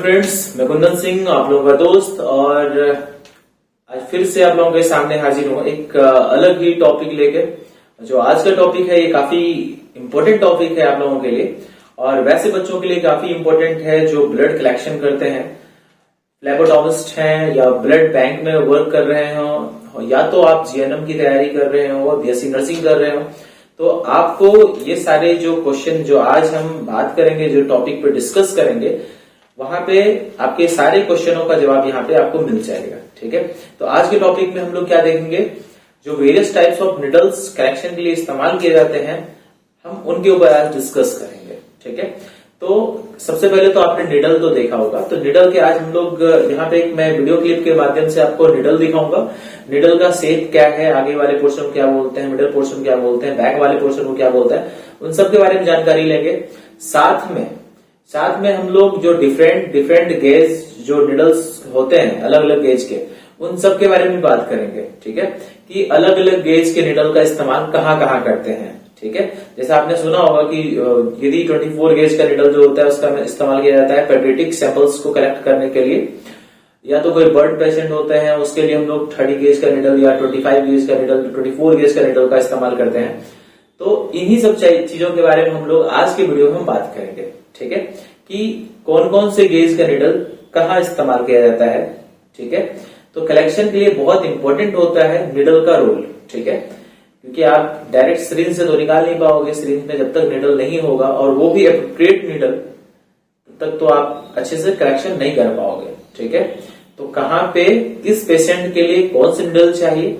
Friends, मैं कुंदन सिंह, आप लोगों का दोस्त। और आज फिर से आप लोगों के सामने हाजिर हूँ एक अलग ही टॉपिक लेकर। जो आज का टॉपिक है ये काफी इम्पोर्टेंट टॉपिक है आप लोगों के लिए, और वैसे बच्चों के लिए काफी इम्पोर्टेंट है जो ब्लड कलेक्शन करते हैं, फ्लेबोटॉमिस्ट हैं या ब्लड बैंक में वर्क कर रहे हो, या तो आप जीएनएम की तैयारी कर रहे हो, बीएससी नर्सिंग कर रहे हो। तो आपको ये सारे जो क्वेश्चन जो आज हम बात करेंगे, जो टॉपिक पे डिस्कस करेंगे, वहां पे आपके सारे क्वेश्चनों का जवाब यहाँ पे आपको मिल जाएगा। ठीक है, तो आज के टॉपिक में हम लोग क्या देखेंगे, जो various types of needles correction के लिए इस्तेमाल किए जाते हैं, हम उनके ऊपर आज डिस्कस करेंगे। ठीक है, तो सबसे पहले तो आपने निडल तो देखा होगा, तो निडल के आज हम लोग यहाँ पे एक मैं वीडियो क्लिप के माध्यम से आपको निडल दिखाऊंगा। निडल का शेप क्या है, आगे वाले पोर्शन को क्या बोलते हैं, मिडल पोर्शन क्या बोलते हैं, बैक वाले पोर्शन को क्या बोलते हैं, उन सब के बारे में जानकारी लेंगे। साथ में हम लोग जो डिफरेंट गेज जो निडल्स होते हैं अलग अलग गेज के, उन सब के बारे में बात करेंगे। ठीक है, कि अलग अलग गेज के निडल का इस्तेमाल कहाँ कहाँ करते हैं। ठीक है, जैसे आपने सुना होगा कि यदि 24 गेज का निडल जो होता है उसका इस्तेमाल किया जाता है पेडियाट्रिक सैंपल्स को कलेक्ट करने के लिए, या तो कोई बर्ड पेशेंट होते हैं उसके लिए हम लोग 30 गेज का निडल या 25 गेज का निडल, 24 गेज का निडल का इस्तेमाल करते हैं। तो इन्हीं सब चीजों के बारे में हम लोग आज के वीडियो में बात करेंगे। ठीक है, कि कौन कौन से गेज का निडल कहाँ इस्तेमाल किया जाता है। ठीक है, तो कलेक्शन के लिए बहुत इंपॉर्टेंट होता है निडल का रोल। ठीक है, क्योंकि आप डायरेक्ट सिरिंज से तो निकाल नहीं पाओगे, सिरिंज में जब तक निडल नहीं होगा और वो भी एप्रोप्रिएट निडल, तब तक तो आप अच्छे से करेक्शन नहीं कर पाओगे। ठीक है, तो कहाँ पे किस पेशेंट के लिए कौन से निडल चाहिए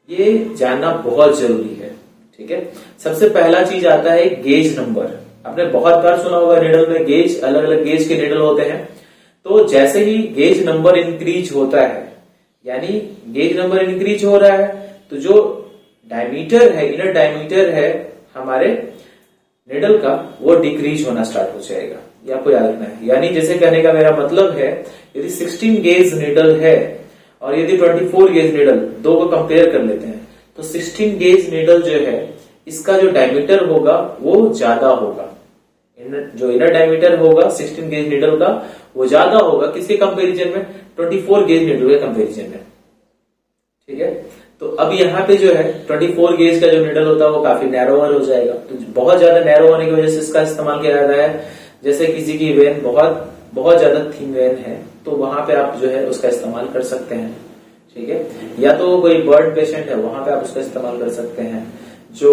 ये जानना बहुत जरूरी है। ठीक है, सबसे पहला चीज आता है गेज नंबर। आपने बहुत बार सुना होगा निडल में गेज, अलग अलग गेज के निडल होते हैं। तो जैसे ही गेज नंबर इंक्रीज होता है, यानी गेज नंबर इंक्रीज हो रहा है, तो जो डायमीटर है, इनर डायमीटर है हमारे निडल का, वो डिक्रीज होना स्टार्ट हो जाएगा। ये आपको याद रखना है। यानी जैसे कहने का मेरा मतलब है, यदि 16 गेज निडल है और यदि 24 गेज निडल, दो को कंपेयर कर लेते हैं, तो 16 गेज निडल जो है इसका जो डायमीटर होगा वो ज्यादा होगा। जो इनर डायमीटर होगा 16 गेज निडल का वो ज्यादा होगा किसके कंपैरिजन में, 24 गेज निडल के कंपैरिजन में। ठीक है, तो अब यहाँ पे जो है 24 गेज का जो निडल होता है वो काफी नैरोवर हो जाएगा। तो बहुत ज्यादा नैरो होने की वजह से इसका इस्तेमाल किया जाता है। जैसे किसी की वेन बहुत ज्यादा थिन वेन है, तो वहां पे आप जो है उसका इस्तेमाल कर सकते हैं। ठीक है, या तो कोई बर्ड पेशेंट है वहां पे आप उसका इस्तेमाल कर सकते हैं। जो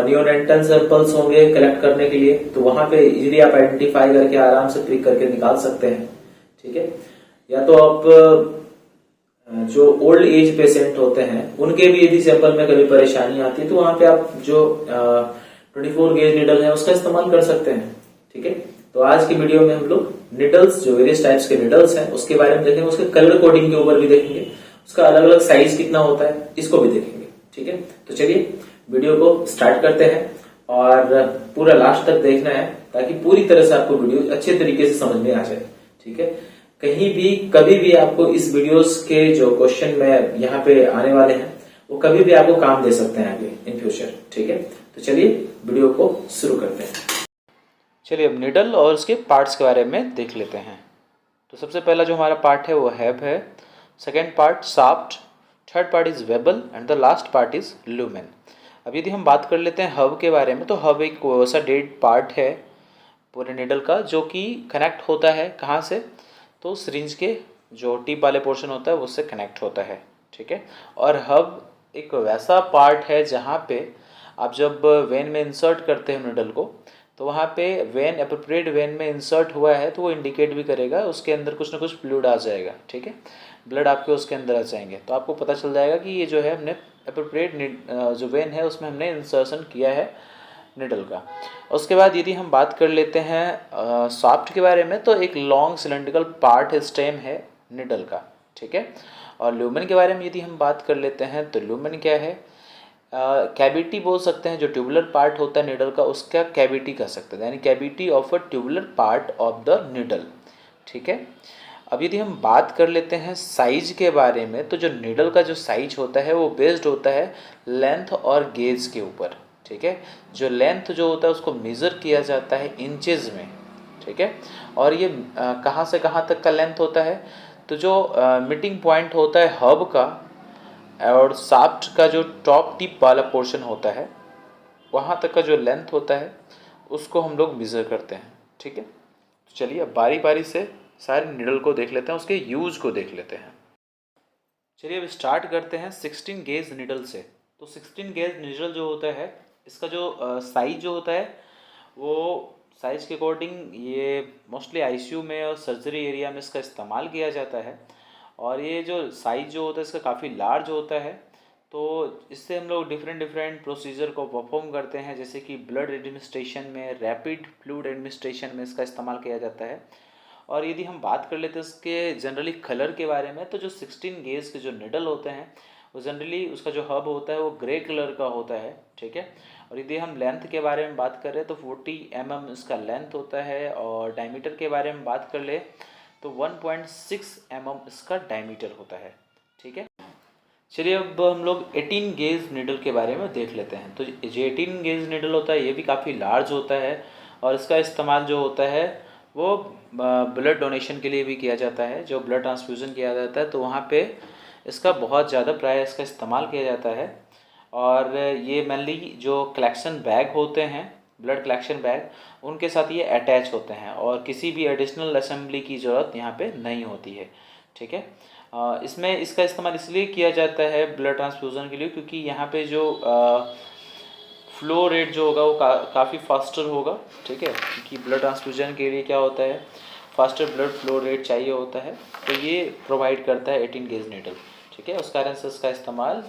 नियोनेटल सैंपल्स होंगे कलेक्ट करने के लिए, तो वहां पे इजीली आप आइडेंटिफाई करके आराम से पिक करके निकाल सकते हैं। ठीक है, या तो आप जो ओल्ड एज पेशेंट होते हैं उनके भी यदि सैंपल में कभी परेशानी आती है, तो वहां पे आप जो 24 गेज निडल है उसका इस्तेमाल कर सकते हैं। ठीक है, तो आज की वीडियो में हम लोग निडल्स, जो वेरियस टाइप्स के निडल्स हैं उसके बारे में देखेंगे, उसके कलर कोडिंग के ऊपर भी देखेंगे, उसका अलग अलग साइज कितना होता है इसको भी देखेंगे। ठीक है, तो चलिए वीडियो को स्टार्ट करते हैं और पूरा लास्ट तक देखना है, ताकि पूरी तरह से आपको वीडियो अच्छे तरीके से समझ में आ जाए। ठीक है, कहीं भी कभी भी आपको इस वीडियोस के जो क्वेश्चन में यहाँ पे आने वाले हैं वो कभी भी आपको काम दे सकते हैं आगे इन फ्यूचर। ठीक है, तो चलिए वीडियो को शुरू करते हैं। चलिए अब निडल और उसके पार्ट्स के बारे में देख लेते हैं। तो सबसे पहला जो हमारा पार्ट है वो हैब है, second part shaft, third part is bevel and the last part is lumen. अब यदि हम बात कर लेते हैं हब के बारे में, तो हब एक वैसा डेड पार्ट है पूरे निडल का जो कि कनेक्ट होता है कहाँ से, तो सिरिंज के जो टिप वाले पोर्शन होता है उससे कनेक्ट होता है। ठीक है, और हब एक वैसा पार्ट है जहाँ पे आप जब वेन में इंसर्ट करते हैं निडल को, तो वहाँ पे वेन एप्रोप्रिएट वेन में इंसर्ट हुआ है तो वो इंडिकेट भी करेगा, उसके अंदर कुछ ना कुछ फ्लूइड आ जाएगा। ठीक है, ब्लड आपके उसके अंदर आ जाएंगे, तो आपको पता चल जाएगा कि ये जो है हमने एप्रोप्रिएट जो वेन है उसमें हमने इंसर्शन किया है निडल का। उसके बाद यदि हम बात कर लेते हैं शाफ्ट के बारे में, तो एक लॉन्ग सिलेंड्रिकल पार्ट स्टेम है निडल का। ठीक है, और ल्यूमेन के बारे में यदि हम बात कर लेते हैं, तो ल्यूमेन क्या है, कैविटी बोल सकते हैं, जो ट्यूबुलर पार्ट होता है निडल का उसका कैविटी कह सकते हैं, यानी cavity of a tubular part of the needle. ठीक है, अब यदि हम बात कर लेते हैं साइज के बारे में, तो जो निडल का जो साइज होता है वो बेस्ड होता है लेंथ और गेज के ऊपर। ठीक है, जो लेंथ जो होता है उसको मेज़र किया जाता है इंचेस में। ठीक है। और ये कहाँ से कहाँ तक का लेंथ होता है, तो जो मीटिंग पॉइंट होता है हब का और शाफ्ट का जो टॉप टिप वाला पोर्शन होता है, वहाँ तक का जो लेंथ होता है उसको हम लोग मेज़र करते हैं, ठीक है। तो चलिए अब बारी बारी से सारे निडल को देख लेते हैं, उसके यूज़ को देख लेते हैं। चलिए अब स्टार्ट करते हैं 16 गेज निडल से। तो 16 गेज निडल जो होता है, इसका जो साइज जो होता है वो साइज के अकॉर्डिंग ये मोस्टली आईसीयू में और सर्जरी एरिया में इसका इस्तेमाल किया जाता है। और ये जो साइज जो होता है इसका काफ़ी लार्ज होता है, तो इससे हम लोग डिफरेंट डिफरेंट प्रोसीजर को परफॉर्म करते हैं, जैसे कि ब्लड एडमिनिस्ट्रेशन में, रैपिड फ्लूइड एडमिनिस्ट्रेशन में इसका इस्तेमाल किया जाता है। और यदि हम बात कर लेते हैं इसके जनरली कलर के बारे में, तो जो 16 गेज के जो निडल होते हैं वो जनरली उसका जो हब होता है वो ग्रे कलर का होता है, ठीक है। और यदि हम लेंथ के बारे में बात करें तो 40 mm इसका लेंथ होता है, और डायमीटर के बारे में बात कर ले तो 1.6 mm इसका डायमीटर होता है, ठीक है। चलिए अब हम लोग 18 गेज निडल के बारे में देख लेते हैं। तो जो 18 गेज निडल होता है ये भी काफ़ी लार्ज होता है, और इसका इस्तेमाल जो होता है वो ब्लड डोनेशन के लिए भी किया जाता है। जो ब्लड ट्रांसफ्यूज़न किया जाता है तो वहाँ पे इसका बहुत ज़्यादा प्राय इसका इस्तेमाल किया जाता है। और ये मेनली जो कलेक्शन बैग होते हैं, ब्लड कलेक्शन बैग, उनके साथ ये अटैच होते हैं, और किसी भी एडिशनल असेंबली की ज़रूरत यहाँ पे नहीं होती है, ठीक है। इसमें इसका इस्तेमाल इसलिए किया जाता है ब्लड ट्रांसफ्यूज़न के लिए क्योंकि यहाँ पे जो फ्लो रेट जो होगा वो काफ़ी फास्टर होगा, ठीक है। क्योंकि ब्लड ट्रांसफ्यूजन के लिए क्या होता है, फास्टर ब्लड फ्लो रेट चाहिए होता है, तो ये प्रोवाइड करता है 18 गेज नीडल, ठीक है। उस कारण से इसका इस्तेमाल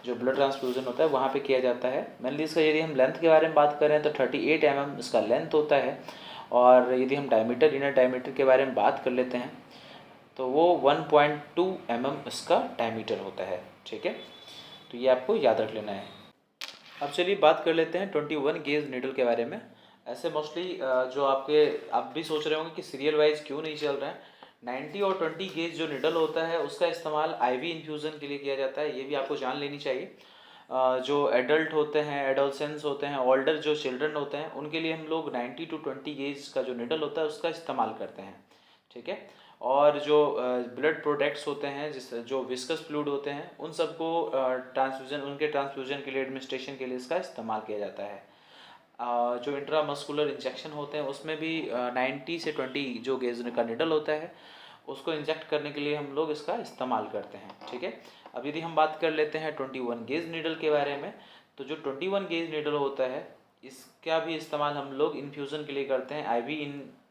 जो ब्लड ट्रांसफ्यूजन होता है वहाँ पे किया जाता है। मेनली इसका यदि हम लेंथ के बारे में बात करें तो 38 mm इसका लेंथ होता है। और यदि हम डायमीटर, इनर डायमीटर के बारे में बात कर लेते हैं तो वो 1.2 mm इसका डायमीटर होता है, ठीक है। तो ये आपको याद रख लेना है। अब चलिए बात कर लेते हैं 21 गेज नीडल के बारे में। ऐसे मोस्टली जो आप भी सोच रहे होंगे कि सीरियल वाइज क्यों नहीं चल रहे हैं। 90 और 20 गेज जो नीडल होता है उसका इस्तेमाल आईवी इन्फ्यूज़न के लिए किया जाता है, ये भी आपको जान लेनी चाहिए। जो एडल्ट होते हैं, एडोलसेंस होते हैं, ओल्डर जो चिल्ड्रन होते हैं, उनके लिए हम लोग 90 to 20 गेज का जो नीडल होता है उसका इस्तेमाल करते हैं, ठीक है। और जो ब्लड प्रोडक्ट्स होते हैं, जिस जो विस्कस फ्लूइड होते हैं, उन सबको उनके ट्रांसफ्यूजन के लिए, एडमिनिस्ट्रेशन के लिए इसका इस्तेमाल किया जाता है। जो इंट्रामस्कुलर इंजेक्शन होते हैं उसमें भी 90 से 20 जो गेज का निडल होता है उसको इंजेक्ट करने के लिए हम लोग इसका इस्तेमाल करते हैं, ठीक है। अब यदि हम बात कर लेते हैं 21 गेज निडल के बारे में, तो जो 21 गेज निडल होता है इसका भी इस्तेमाल हम लोग इन्फ्यूज़न के लिए करते हैं। आईवी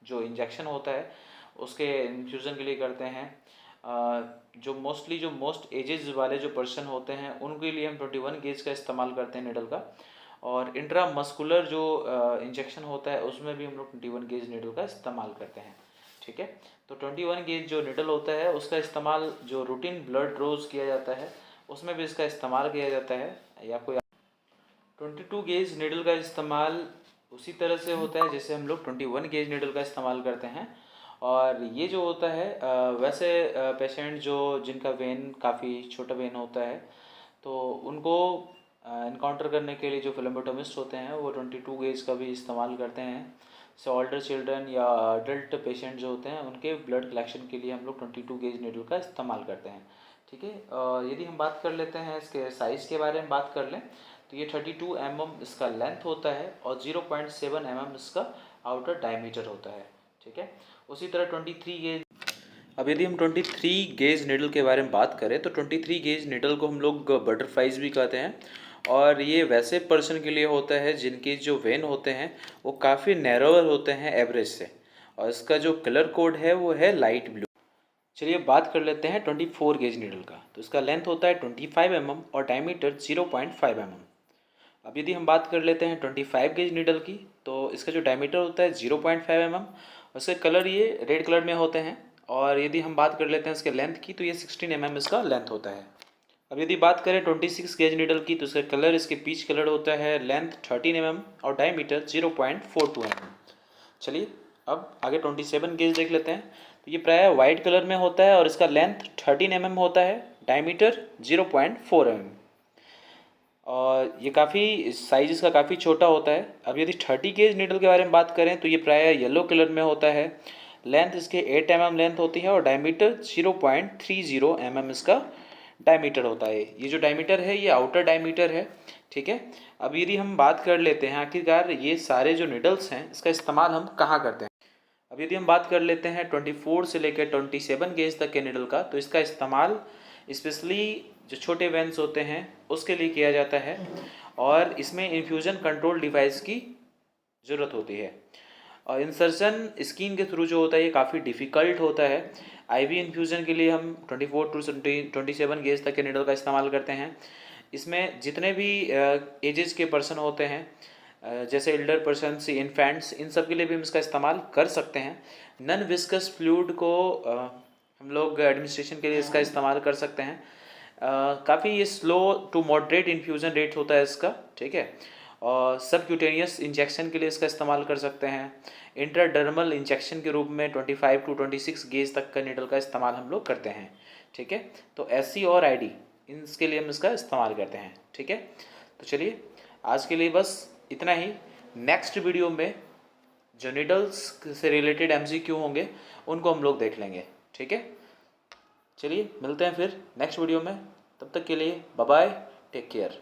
जो इंजेक्शन होता है उसके इन्फ्यूज़न के लिए करते हैं। जो मोस्ट एजेस वाले जो पर्सन होते हैं उनके लिए हम 21 गेज का इस्तेमाल करते हैं निडल का। और इंट्रामस्कुलर जो इंजेक्शन होता है उसमें भी हम लोग 21 गेज निडल का इस्तेमाल करते हैं, ठीक है। तो 21 गेज जो निडल होता है उसका इस्तेमाल जो रूटीन ब्लड ड्रॉज किया जाता है उसमें भी इसका इस्तेमाल किया जाता है। ये आपको 22 गेज निडल का इस्तेमाल उसी तरह से होता है जैसे हम लोग 21 गेज निडल का इस्तेमाल करते हैं। और ये जो होता है वैसे पेशेंट जो जिनका वेन काफ़ी छोटा वेन होता है तो उनको इनकाउंटर करने के लिए जो फिलेम्बोटोमिस्ट होते हैं वो 22 गेज का भी इस्तेमाल करते हैं। सो ओल्डर चिल्ड्रन या अडल्ट पेशेंट जो होते हैं उनके ब्लड कलेक्शन के लिए हम लोग 22 गेज नीडल का इस्तेमाल करते हैं, ठीक है। यदि हम बात कर लेते हैं इसके साइज़ के बारे में बात कर लें तो ये 32 mm इसका लेंथ होता है और 0.7 mm इसका आउटर डायमीटर होता है, ठीक है। उसी तरह 23 गेज। अब यदि हम 23 गेज निडल के बारे में बात करें तो 23 गेज निडल को हम लोग बटरफ्लाइज भी कहते हैं। और ये वैसे पर्सन के लिए होता है जिनके जो वेन होते हैं वो काफ़ी नैरोअर होते हैं एवरेज से, और इसका जो कलर कोड है वो है लाइट ब्लू। चलिए बात कर लेते हैं 24 गेज निडल का। तो इसका लेंथ होता है 25 mm और डायमीटर 0.5 mm। अब यदि हम बात कर लेते हैं 25 गेज निडल की, तो इसका जो डायमीटर होता है 0.5 mm, उसके कलर ये रेड कलर में होते हैं। और यदि हम बात कर लेते हैं इसके लेंथ की तो ये 16 mm इसका लेंथ होता है। अब यदि बात करें 26 गेज निडल की तो इसका कलर इसके पीच कलर होता है, लेंथ 13 mm और डायमीटर 0.42 mm। चलिए अब आगे 27 गेज देख लेते हैं। तो ये प्राय वाइट कलर में होता है और इसका लेंथ 13 mm होता है, डायमीटर 0.4 mm। और ये काफ़ी साइज इसका काफ़ी छोटा होता है। अब यदि 30 गेज नीडल के बारे में बात करें तो ये प्राय येलो कलर में होता है। लेंथ इसके 8 mm लेंथ होती है और डायमीटर 0.30 mm इसका डायमीटर होता है। ये जो डायमीटर है ये आउटर डायमीटर है, ठीक है। अब यदि हम बात कर लेते हैं आखिरकार ये सारे जो नीडल्स हैं इसका इस्तेमाल हम कहाँ करते हैं। अब यदि हम बात कर लेते हैं 24 से लेकर 27 गेज तक के नीडल का, तो इसका इस्तेमाल स्पेशली जो छोटे वेंस होते हैं उसके लिए किया जाता है और इसमें इन्फ्यूज़न कंट्रोल डिवाइस की ज़रूरत होती है। और इंसर्शन स्किन के थ्रू जो होता है ये काफ़ी डिफ़िकल्ट होता है। आईवी इन्फ्यूज़न के लिए हम 24 टू 27 गेज तक के नीडल का इस्तेमाल करते हैं। इसमें जितने भी एजेस के पर्सन होते हैं, जैसे एल्डर पर्सन से इन्फेंट्स, इन सब के लिए भी हम इसका इस्तेमाल कर सकते हैं। नॉन विस्कस फ्लूइड को हम लोग एडमिनिस्ट्रेशन के लिए इसका इस्तेमाल कर सकते हैं। काफ़ी ये slow to moderate infusion rate होता है इसका, ठीक है। और सबक्यूटेनियस इंजेक्शन के लिए इसका इस्तेमाल कर सकते हैं। इंट्राडर्मल इंजेक्शन के रूप में 25 टू 26 गेज तक का नीडल का इस्तेमाल हम लोग करते हैं, ठीक है। तो एससी और आईडी इसके लिए हम इसका इस्तेमाल करते हैं, ठीक है। तो चलिए आज के लिए बस इतना ही। नेक्स्ट वीडियो में जो नीडल्स से रिलेटेड एमसीक्यू होंगे उनको हम लोग देख लेंगे, ठीक है। चलिए मिलते हैं फिर नेक्स्ट वीडियो में, तब तक के लिए बाय बाय, टेक केयर।